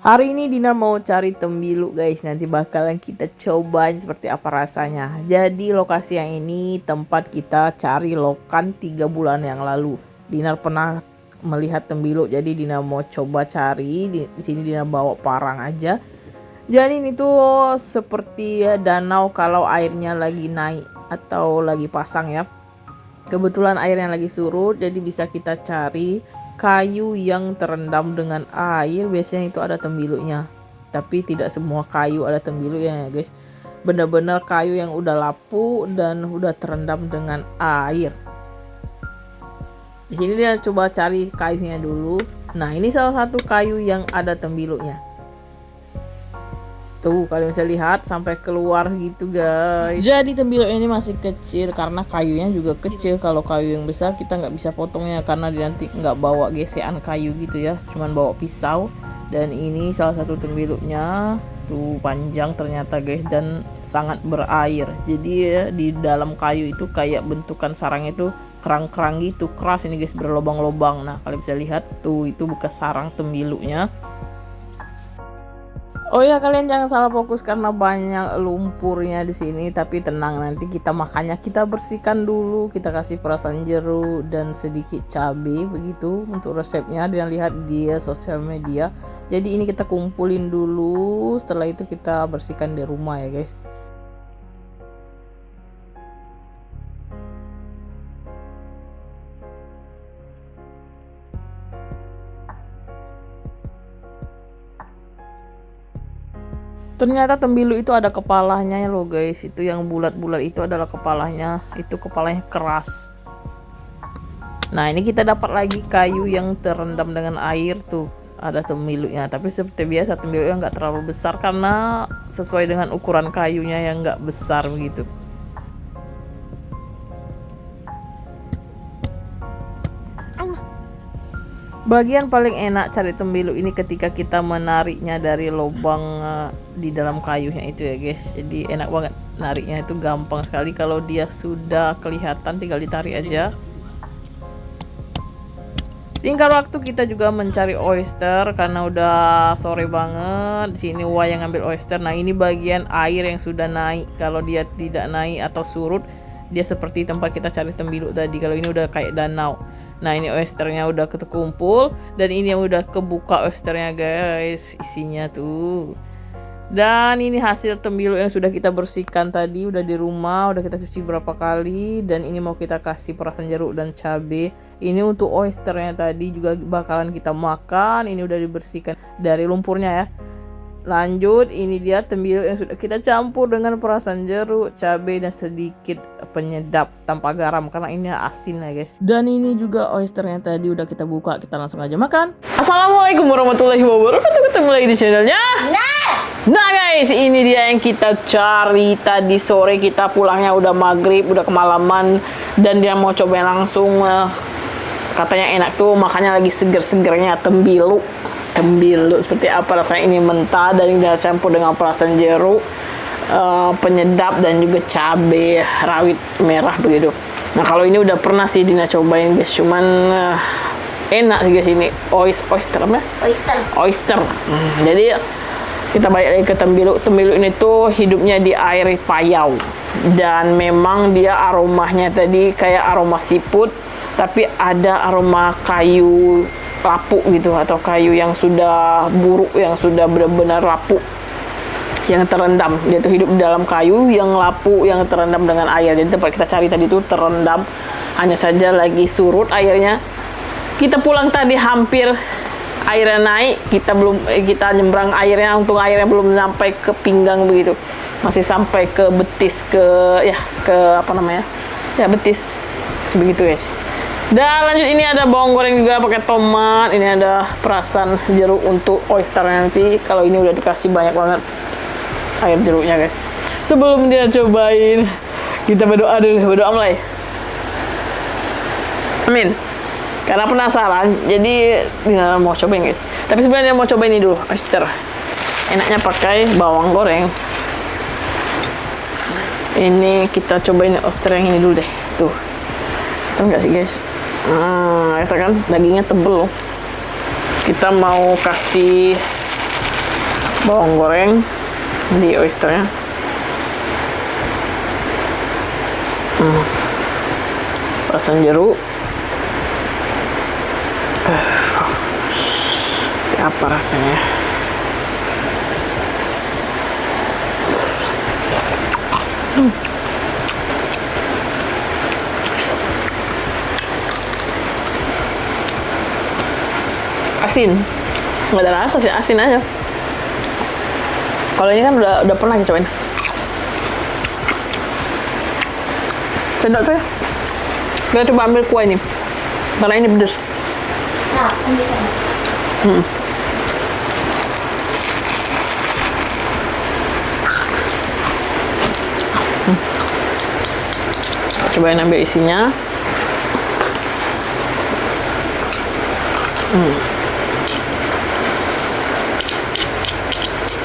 Hari ini Dina mau cari tembilu guys. Nanti bakalan kita cobain seperti apa rasanya. Jadi lokasi yang ini tempat kita cari lokan 3 bulan yang lalu. Dina pernah melihat tembilu, jadi Dina mau coba cari. Di sini Dina bawa parang aja. Jadi ini tuh seperti danau kalau airnya lagi naik atau lagi pasang ya. Kebetulan airnya lagi surut, jadi bisa kita cari kayu yang terendam dengan air. Biasanya itu ada tembilunya, tapi tidak semua kayu ada tembilunya ya guys. Benar-benar kayu yang udah lapuk dan udah terendam dengan air. Di sini dia coba cari kayunya dulu. Nah, ini salah satu kayu yang ada tembilunya. Tuh, kalian bisa lihat sampai keluar gitu guys. Jadi tembilu ini masih kecil karena kayunya juga kecil. Kalau kayu yang besar kita nggak bisa potongnya karena dia nanti nggak bawa gesekan kayu gitu ya, cuman bawa pisau. Dan ini salah satu tembilunya. Tuh panjang ternyata guys, dan sangat berair. Jadi ya, di dalam kayu itu kayak bentukan sarangnya itu kerang-kerang gitu, keras ini guys, berlobang-lobang. Nah, kalian bisa lihat tuh, itu bekas sarang tembilunya. Oh ya, kalian jangan salah fokus karena banyak lumpurnya di sini. Tapi tenang, nanti kita makannya kita bersihkan dulu. Kita kasih perasan jeruk dan sedikit cabai begitu untuk resepnya. Dan lihat dia sosial media. Jadi ini kita kumpulin dulu. Setelah itu kita bersihkan di rumah ya guys. Ternyata tembilu itu ada kepalanya ya loh guys. Itu yang bulat-bulat itu adalah kepalanya. Itu kepalanya keras. Nah, ini kita dapat lagi kayu yang terendam dengan air tuh. Ada tembilunya. Tapi seperti biasa tembilu yang nggak terlalu besar karena sesuai dengan ukuran kayunya yang nggak besar begitu. Bagian paling enak cari tembilu ini ketika kita menariknya dari lubang di dalam kayunya itu ya guys. Jadi enak banget nariknya, itu gampang sekali. Kalau dia sudah kelihatan tinggal ditarik aja. Singkat waktu kita juga mencari oyster karena udah sore banget. Di sini Wah yang ngambil oyster. Nah, ini bagian air yang sudah naik. Kalau dia tidak naik atau surut, dia seperti tempat kita cari tembilu tadi. Kalau ini udah kayak danau. Nah, ini oysternya udah kekumpul dan ini yang udah kebuka oysternya guys, isinya tuh. Dan ini hasil tembilu yang sudah kita bersihkan tadi, udah di rumah, udah kita cuci berapa kali. Dan ini mau kita kasih perasan jeruk dan cabai. Ini untuk oysternya tadi juga bakalan kita makan. Ini udah dibersihkan dari lumpurnya ya. Lanjut, ini dia tembilu yang sudah kita campur dengan perasan jeruk, cabai dan sedikit penyedap tanpa garam karena ini asin ya guys. Dan ini juga oysternya tadi udah kita buka, kita langsung aja makan. Assalamualaikum warahmatullahi wabarakatuh. Ketemu lagi di channelnya. Nah guys, ini dia yang kita cari tadi sore. Kita pulangnya udah maghrib, udah kemalaman, dan dia mau cobain langsung. Katanya enak tuh, makanya lagi seger-segernya tembilu seperti apa rasanya. Ini mentah dan udah campur dengan perasan jeruk, penyedap dan juga cabai rawit merah begitu. Nah, kalau ini udah pernah sih Dina cobain guys, cuman enak sih guys. Ini oyster. Jadi kita balik lagi ke tembilu. Tembilu ini tuh hidupnya di air payau dan memang dia aromanya tadi kayak aroma siput, tapi ada aroma kayu lapuk gitu, atau kayu yang sudah buruk, yang sudah benar-benar lapuk, yang terendam. Dia tuh hidup di dalam kayu yang lapuk, yang terendam dengan air. Jadi tempat kita cari tadi tuh terendam, hanya saja lagi surut airnya. Kita pulang tadi hampir airnya naik, kita nyebrang airnya, untung airnya belum sampai ke pinggang begitu, masih sampai ke betis, betis begitu guys. Dan lanjut, ini ada bawang goreng juga pakai tomat. Ini ada perasan jeruk untuk oyster nanti. Kalau ini udah dikasih banyak banget air jeruknya guys. Sebelum dia cobain, kita berdoa dulu. Berdoa mulai. Amin. Karena penasaran, jadi Dina mau cobain guys. Tapi sebenarnya mau cobain ini dulu, oyster. Enaknya pakai bawang goreng. Ini kita cobain oyster yang ini dulu deh. Tuh, tahu nggak sih guys? Itu kan dagingnya tebel loh. Kita mau kasih bawang goreng di oysternya. Perasan jeruk. Apa rasanya? Asin, nggak ada rasa sih, asin aja. Kalau ini kan udah pernah kita cobain. Sedap tuh ya. Kita coba ambil kuah ini, karena ini pedes. Nah, ambil sana. Cobain ambil isinya.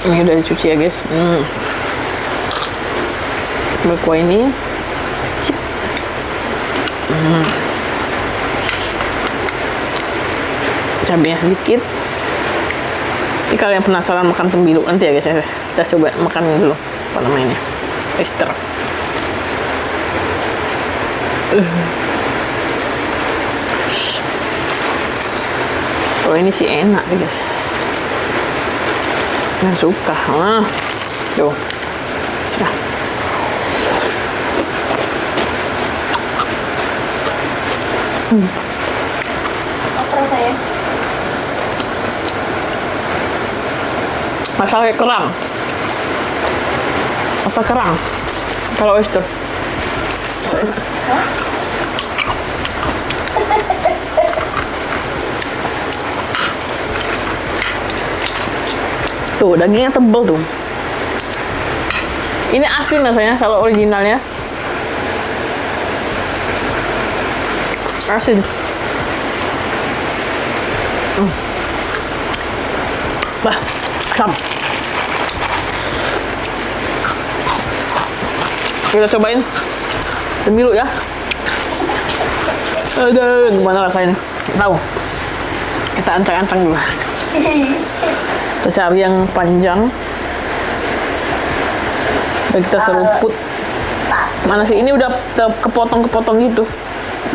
Ini udah dicuci ya guys. Ambil kuah ini. Cip. Cabenya sedikit. Ini kalian penasaran makan tembilu nanti ya guys ya. Kita coba makan dulu apa namanya, oyster. Kalau ini sih enak sih guys. Yang suka. Tuh. Sudah. Apa rasanya? Masak kayak kerang. Masak kerang. Kalau oyster. Tuh, dagingnya tebel tuh. Ini asin rasanya kalau originalnya. Asin. Bah, asam. Kita cobain tembilu ya. Aduh, gimana rasanya? Tahu. Kita ancang-ancang dulu. Kita cari yang panjang. Dan kita seruput. Mana sih? Ini udah kepotong-kepotong gitu.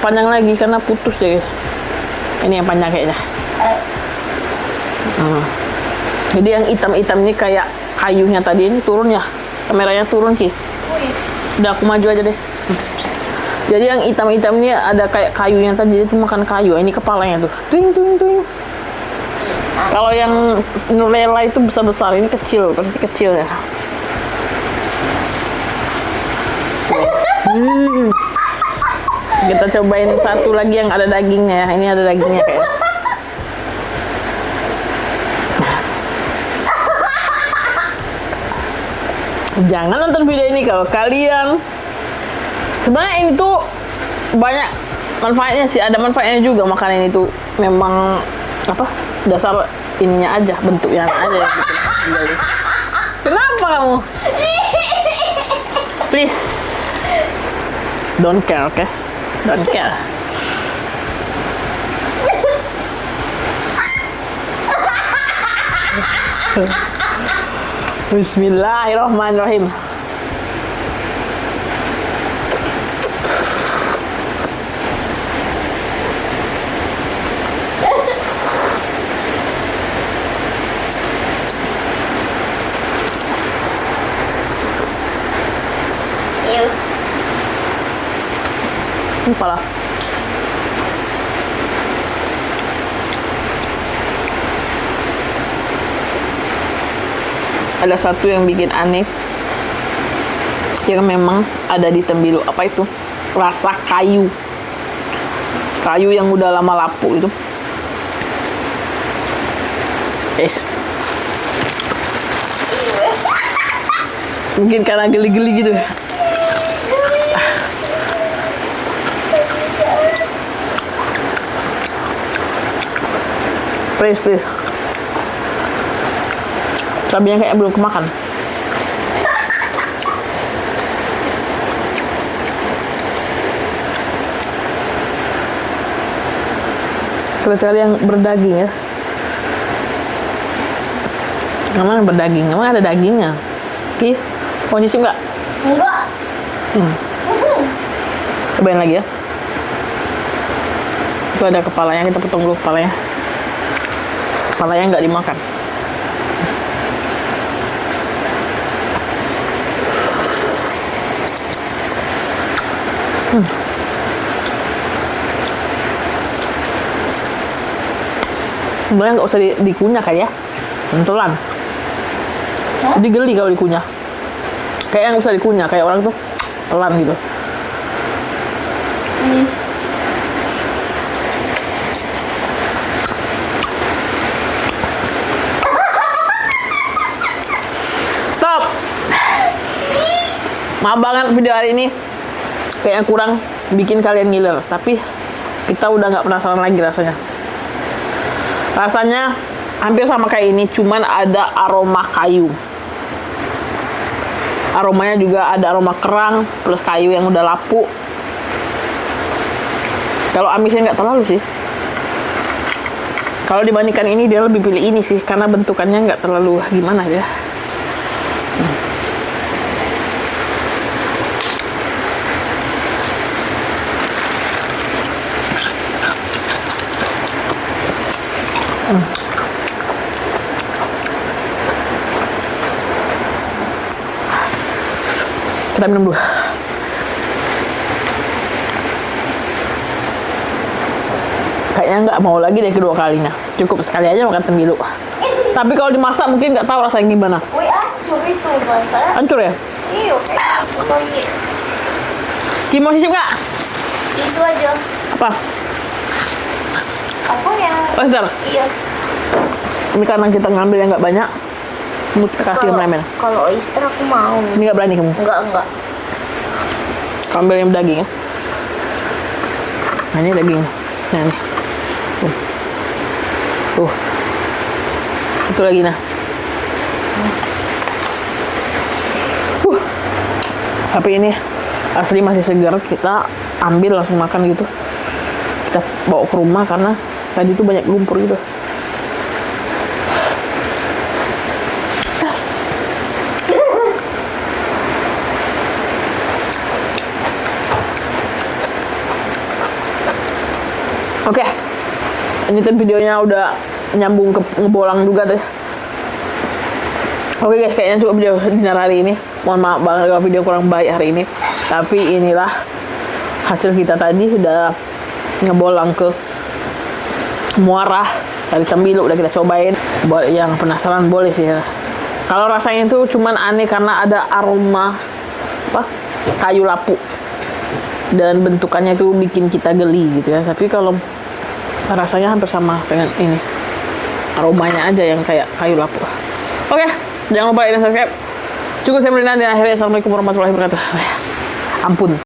Panjang lagi karena putus deh guys. Ini yang panjang kayaknya. Jadi yang hitam-hitam ini kayak kayunya tadi, ini turun ya. Kameranya turun Ki. Udah aku maju aja deh. Jadi yang hitam-hitam ini ada kayak kayunya tadi, itu makan kayu. Ini kepalanya tuh. Tuing tuing tuing. Kalau yang Nurlela itu besar-besar, ini kecil, versi kecilnya. Kita cobain satu lagi yang ada dagingnya ya. Ini ada dagingnya kayak. Jangan nonton video ini kalau kalian. Sebenarnya ini tuh banyak manfaatnya sih. Ada manfaatnya juga, makanan itu memang apa? Dasar ininya aja, bentuknya aja yang bikin. Kenapa kamu? Please, don't care, okay? Don't care. Bismillahirrahmanirrahim. Ini pala. Ada satu yang bikin aneh yang memang ada di tembilu. Apa itu? Rasa kayu. Kayu yang udah lama lapuk itu. Guys. Mungkin karena geli-geli gitu. Please. Cabenya kayak belum kemakan. Kita cari yang berdaging ya. Emang berdaging, emang ada dagingnya. Ki, mau cicip nggak? Enggak. Cobain lagi ya. Itu ada kepalanya, kita potong dulu kepalanya. Kepalanya nggak dimakan. Sebenarnya nggak usah dikunyah kayak ya, telan. Jadi geli kalau dikunyah. Kayak yang usah dikunyah, kayak orang tuh telan gitu. Stop. Maaf banget video hari ini kayaknya kurang bikin kalian ngiler, tapi kita udah nggak penasaran lagi rasanya. Rasanya hampir sama kayak ini, cuman ada aroma kayu. Aromanya juga ada aroma kerang plus kayu yang udah lapuk. Kalau amisnya nggak terlalu sih. Kalau dibandingkan ini dia lebih pilih ini sih, karena bentukannya nggak terlalu gimana ya. Kita minum dulu. Kayaknya nggak mau lagi deh kedua kalinya. Cukup sekali aja makan tembilu. Tapi kalau dimasak mungkin nggak tahu rasanya gimana. Wih, hancur itu masa. Hancur ya? Iya, kayak Ki mau cicip nggak? itu aja. Apa? Apa yang? Oyster. Iya. Ini karena kita ngambil yang nggak banyak, mau kita kasih ke Memen. Kalau oyster aku mau. Ini nggak berani kamu. Enggak. Kamu ambil yang daging ya. Nah ini daging. Nah ini. Itu lagi nah. Tapi ini asli masih segar, kita ambil langsung makan gitu. Kita bawa ke rumah karena tadi tuh banyak lumpur gitu. Oke, ini tuh videonya udah nyambung ke ngebolang juga deh. Oke guys, kayaknya cukup video dinar hari ini. Mohon maaf banget kalau video kurang baik hari ini. Tapi inilah hasil kita tadi, udah ngebolang ke Muara cari tembilu, udah kita cobain. Yang penasaran boleh sih ya. Kalau rasanya itu cuman aneh karena ada aroma apa? Kayu lapuk. Dan bentukannya itu bikin kita geli gitu ya. Tapi kalau rasanya hampir sama dengan ini, aromanya aja yang kayak kayu lapuk. Oke, jangan lupa like dan subscribe. Cukup saya Melina dan akhirnya assalamualaikum warahmatullahi wabarakatuh. Ampun.